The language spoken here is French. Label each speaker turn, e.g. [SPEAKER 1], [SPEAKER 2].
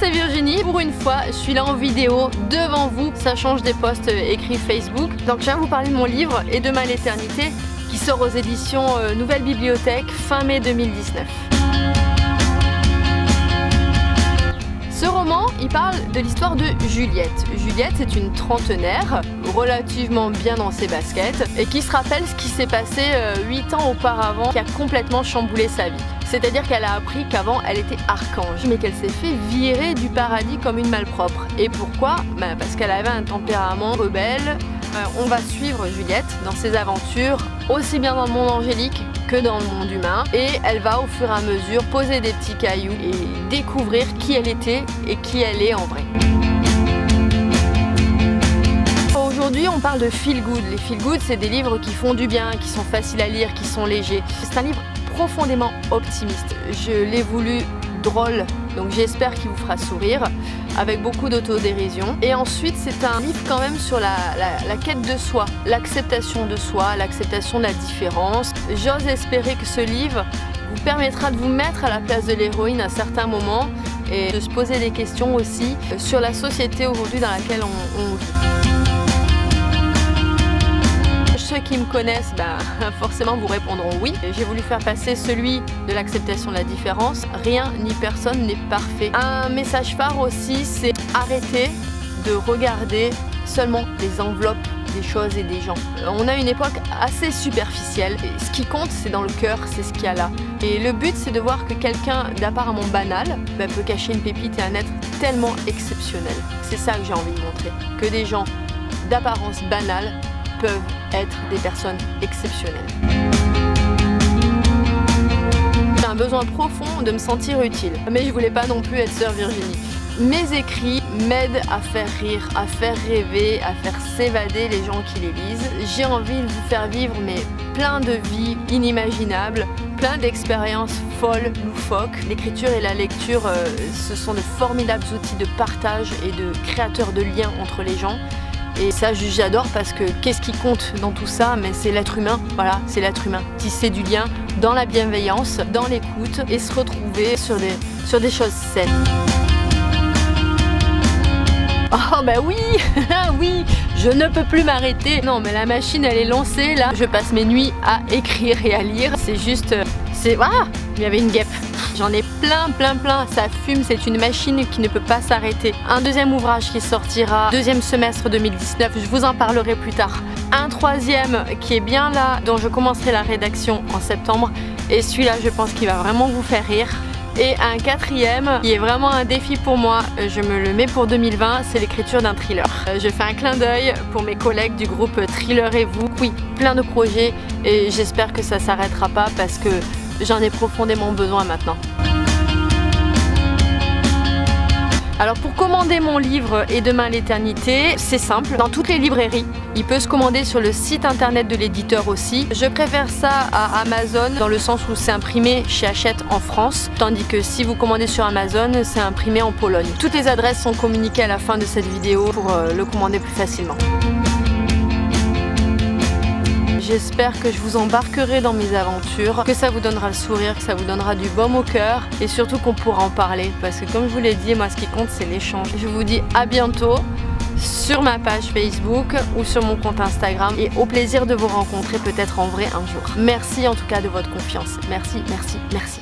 [SPEAKER 1] c'est Virginie. Pour une fois, je suis là en vidéo devant vous. Ça change des posts écrits Facebook. Donc je viens vous parler de mon livre Et demain l'éternité qui sort aux éditions Nouvelle Bibliothèque fin mai 2019. Ce roman, il parle de l'histoire de Juliette. Juliette, c'est une trentenaire, relativement bien dans ses baskets, et qui se rappelle ce qui s'est passé 8 ans auparavant, qui a complètement chamboulé sa vie. C'est-à-dire qu'elle a appris qu'avant, elle était archange, mais qu'elle s'est fait virer du paradis comme une malpropre. Et pourquoi? Parce qu'elle avait un tempérament rebelle. On va suivre Juliette dans ses aventures, aussi bien dans le monde angélique que dans le monde humain, et elle va au fur et à mesure poser des petits cailloux et découvrir qui elle était et qui elle est en vrai. Aujourd'hui, on parle de feel good. Les feel good, c'est des livres qui font du bien, qui sont faciles à lire, qui sont légers. C'est un livre profondément optimiste. Je l'ai voulu drôle, donc j'espère qu'il vous fera sourire, avec beaucoup d'autodérision. Et ensuite, c'est un livre quand même sur la quête de soi, l'acceptation de soi, l'acceptation de la différence. J'ose espérer que ce livre vous permettra de vous mettre à la place de l'héroïne à certains moments et de se poser des questions aussi sur la société aujourd'hui dans laquelle on vit. Ceux qui me connaissent, forcément vous répondront oui. J'ai voulu faire passer celui de l'acceptation de la différence. Rien ni personne n'est parfait. Un message phare aussi, c'est arrêter de regarder seulement les enveloppes des choses et des gens. On a une époque assez superficielle. Et ce qui compte, c'est dans le cœur, c'est ce qu'il y a là. Et le but, c'est de voir que quelqu'un d'apparemment banal peut cacher une pépite et un être tellement exceptionnel. C'est ça que j'ai envie de montrer. Que des gens d'apparence banale peuvent être des personnes exceptionnelles. J'ai un besoin profond de me sentir utile, mais je voulais pas non plus être sœur Virginie. Mes écrits m'aident à faire rire, à faire rêver, à faire s'évader les gens qui les lisent. J'ai envie de vous faire vivre plein de vies inimaginables, plein d'expériences folles, loufoques. L'écriture et la lecture, ce sont de formidables outils de partage et de créateurs de liens entre les gens. Et ça, j'adore parce que qu'est-ce qui compte dans tout ça? Mais c'est l'être humain, voilà, c'est l'être humain. Tisser du lien dans la bienveillance, dans l'écoute et se retrouver sur des choses saines. Oh bah oui, oui, je ne peux plus m'arrêter. Non mais la machine elle est lancée là. Je passe mes nuits à écrire et à lire. C'est juste, ah, il y avait une guêpe. J'en ai plein, ça fume, c'est une machine qui ne peut pas s'arrêter. Un deuxième ouvrage qui sortira deuxième semestre 2019, je vous en parlerai plus tard. Un troisième qui est bien là, dont je commencerai la rédaction en septembre. Et celui-là, je pense qu'il va vraiment vous faire rire. Et un quatrième qui est vraiment un défi pour moi, je me le mets pour 2020, c'est l'écriture d'un thriller. Je fais un clin d'œil pour mes collègues du groupe Thriller et vous. Oui, plein de projets et j'espère que ça ne s'arrêtera pas parce que j'en ai profondément besoin maintenant. Alors pour commander mon livre Et demain l'éternité, c'est simple, dans toutes les librairies. Il peut se commander sur le site internet de l'éditeur aussi. Je préfère ça à Amazon dans le sens où c'est imprimé chez Hachette en France, tandis que si vous commandez sur Amazon, c'est imprimé en Pologne. Toutes les adresses sont communiquées à la fin de cette vidéo pour le commander plus facilement. J'espère que je vous embarquerai dans mes aventures, que ça vous donnera le sourire, que ça vous donnera du baume au cœur et surtout qu'on pourra en parler parce que comme je vous l'ai dit, moi ce qui compte c'est l'échange. Je vous dis à bientôt sur ma page Facebook ou sur mon compte Instagram et au plaisir de vous rencontrer peut-être en vrai un jour. Merci en tout cas de votre confiance. Merci, merci, merci.